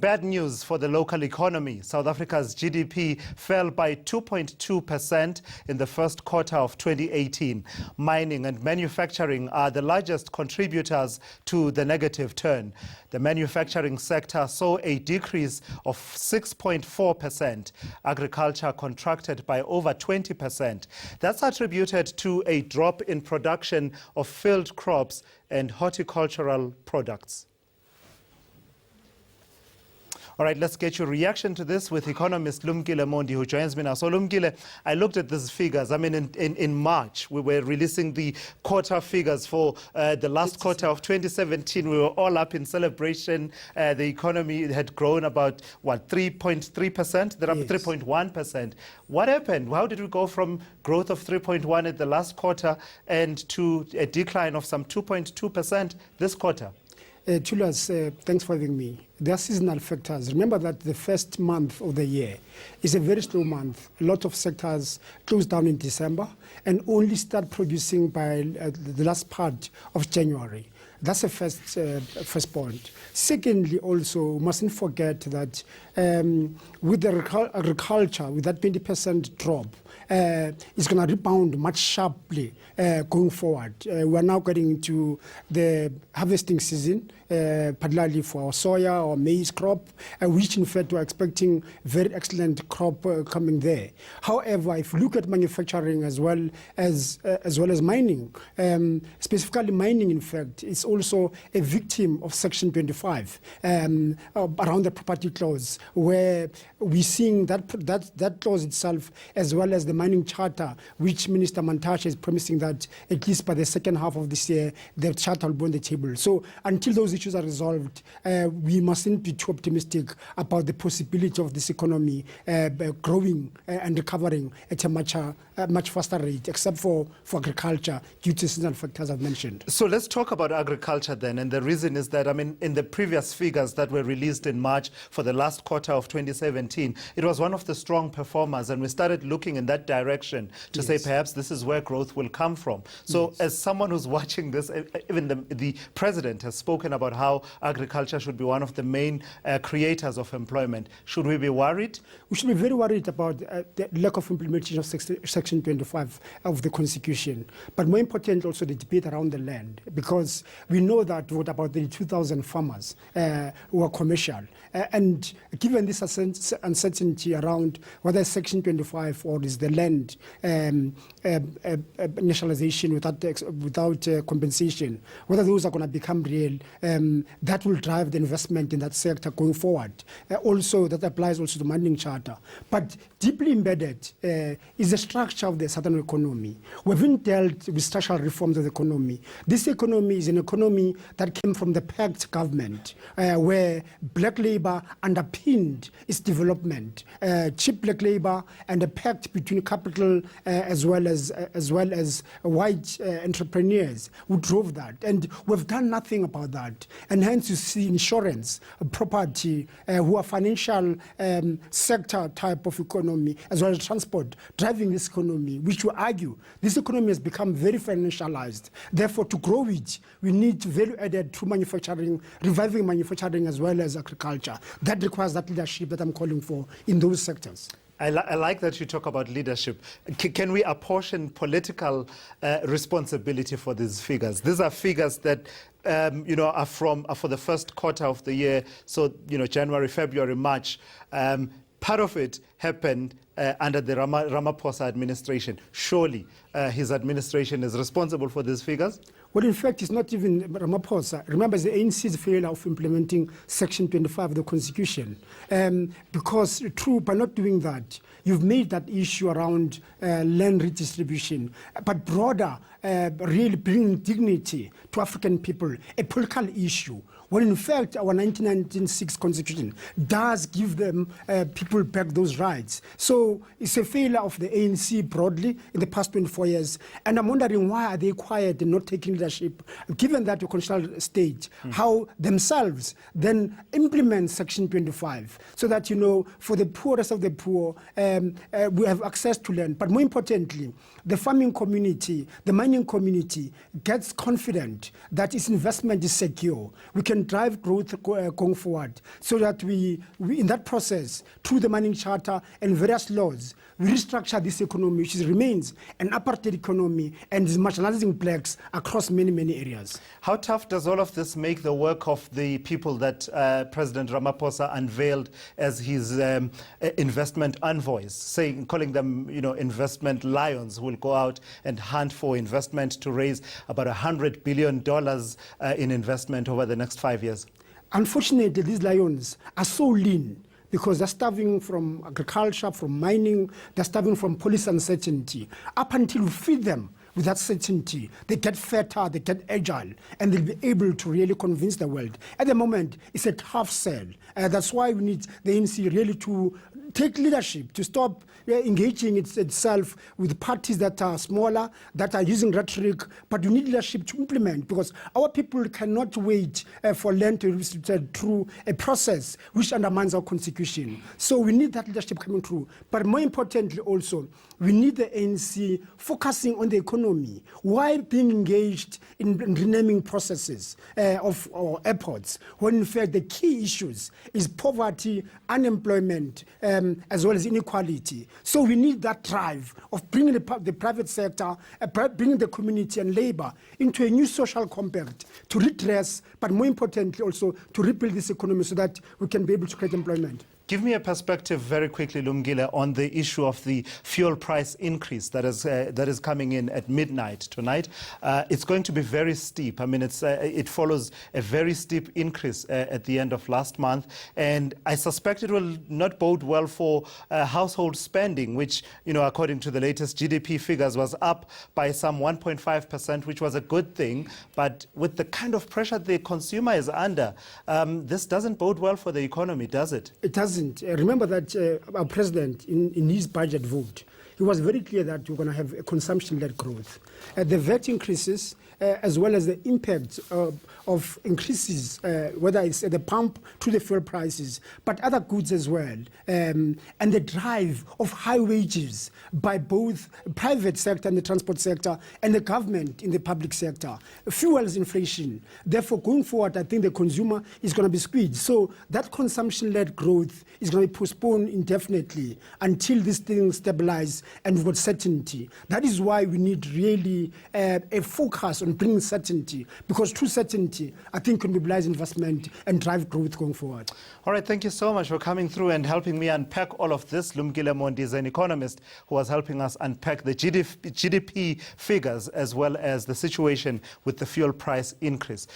bad news for the local economy. South Africa's GDP fell by 2.2% in the first quarter of 2018. Mining and manufacturing are the largest contributors to the negative turn. The manufacturing sector saw a decrease of 6.4%. Agriculture contracted by over 20%. That's attributed to a drop in production of field crops and horticultural products. All right, let's get your reaction to this with Economist Lumkile Mondi, who joins me now. So Lumkile, I looked at these figures. I mean, in March, we were releasing the quarter figures for the last quarter of 2017. We were all up in celebration. The economy had grown about, what, 3.3%? They're up 3.1%. What happened? How did we go from growth of 3.1 at the last quarter and to a decline of some 2.2% this quarter? Julius, thanks for having me. There are seasonal factors. Remember that the first month of the year is a very slow month. A lot of sectors close down in December and only start producing by the last part of January. That's the first point. Secondly, also, we mustn't forget that with the agriculture, with that 20% drop, it's going to rebound much sharply going forward. We're now getting into the harvesting season, particularly for our soya or maize crop, which in fact we're expecting very excellent crop coming there. However, if you look at manufacturing as well as mining, specifically mining, in fact, is also a victim of Section 25 around the property clause, where we're seeing that clause itself, as well as the mining charter, which Minister Mantashe is promising that at least by the second half of this year, the charter will be on the table. So until those issues are resolved, we mustn't be too optimistic about the possibility of this economy growing and recovering at a much faster rate, except for agriculture, due to seasonal factors I've mentioned. So let's talk about agriculture then. And the reason is that, I mean, in the previous figures that were released in March for the last quarter of 2017, it was one of the strong performers. And we started looking in that direction to say perhaps this is where growth will come from. So as someone who's watching this, even the president has spoken about how agriculture should be one of the main creators of employment. Should we be worried? We should be very worried about the lack of implementation of Section 25 of the Constitution. But more important, also the debate around the land, because we know that what about the 2,000 farmers who are commercial. And given this uncertainty around whether Section 25 or is the land nationalization without compensation, whether those are going to become real, that will drive the investment in that sector going forward. Also, that applies also to mining charter. But deeply embedded is the structure of the southern economy. We haven't dealt with structural reforms of the economy. This economy is an economy that came from the pact government, where black labor underpinned its development. Cheap black labor and a pact between capital as well as white entrepreneurs who drove that. And we've done nothing about that. And hence you see insurance, property, who are financial sector type of economy, as well as transport, driving this economy, which we argue this economy has become very financialized. Therefore, to grow it, we need value added through manufacturing, reviving manufacturing as well as agriculture. That requires that leadership that I'm calling for in those sectors. I like that you talk about leadership. Can we apportion political responsibility for these figures? These are figures that are for the first quarter of the year. So January, February, March. Part of it happened under the Ramaphosa administration. Surely his administration is responsible for these figures? Well, in fact, it's not even Ramaphosa. Remember, it's the ANC's failure of implementing Section 25 of the Constitution. Because, by not doing that, you've made that issue around land redistribution, but broader, really bringing dignity to African people, a political issue. When in fact, our 1996 Constitution does give them people back those rights. So it's a failure of the ANC broadly in the past 24 years. And I'm wondering, why are they quiet and not taking leadership, given that a constitutional state, how themselves then implement Section 25, so that, for the poorest of the poor, we have access to land. But more importantly, the farming community, the mining community gets confident that its investment is secure. We can drive growth going forward, so that we in that process, through the mining charter and various laws, we restructure this economy, which remains an apartheid economy and is marginalizing blacks across many, many areas. How tough does all of this make the work of the people that President Ramaphosa unveiled as his investment envoys, calling them, investment lions who will go out and hunt for investment to raise about $100 billion in investment over the next 5 years? Unfortunately, these lions are so lean, because they're starving from agriculture, from mining, they're starving from policy uncertainty. Up until we feed them with that certainty, they get fatter, they get agile, and they'll be able to really convince the world. At the moment, it's a tough sell. That's why we need the ANC really to take leadership, to stop engaging itself with parties that are smaller, that are using rhetoric, but you need leadership to implement, because our people cannot wait for land to be restricted through a process which undermines our constitution. So we need that leadership coming through. But more importantly also, we need the ANC focusing on the economy. Why being engaged in renaming processes of airports, when in fact the key issues is poverty, unemployment, as well as inequality. So we need that drive of bringing the private sector, bringing the community and labor into a new social compact to redress, but more importantly also to rebuild this economy so that we can be able to create employment. Give me a perspective very quickly, Lumkile, on the issue of the fuel price increase that is coming in at midnight tonight. It's going to be very steep. I mean, it follows a very steep increase at the end of last month, and I suspect it will not bode well for household spending, which, according to the latest GDP figures, was up by some 1.5%, which was a good thing. But with the kind of pressure the consumer is under, this doesn't bode well for the economy, does it? It doesn't. Remember that our president, in his budget vote, he was very clear that we're going to have a consumption-led growth. The VAT increases, as well as the impact of increases, whether it's at the pump to the fuel prices, but other goods as well, and the drive of high wages by both private sector and the transport sector and the government in the public sector, fuels inflation. Therefore, going forward, I think the consumer is going to be squeezed. So that consumption-led growth is going to be postponed indefinitely until these things stabilize and we've got certainty. That is why we need really a focus on bringing certainty, because through certainty, I think, can mobilize investment and drive growth going forward. All right, thank you so much for coming through and helping me unpack all of this. Lumkile Mondi is an economist who was helping us unpack the GDP figures as well as the situation with the fuel price increase.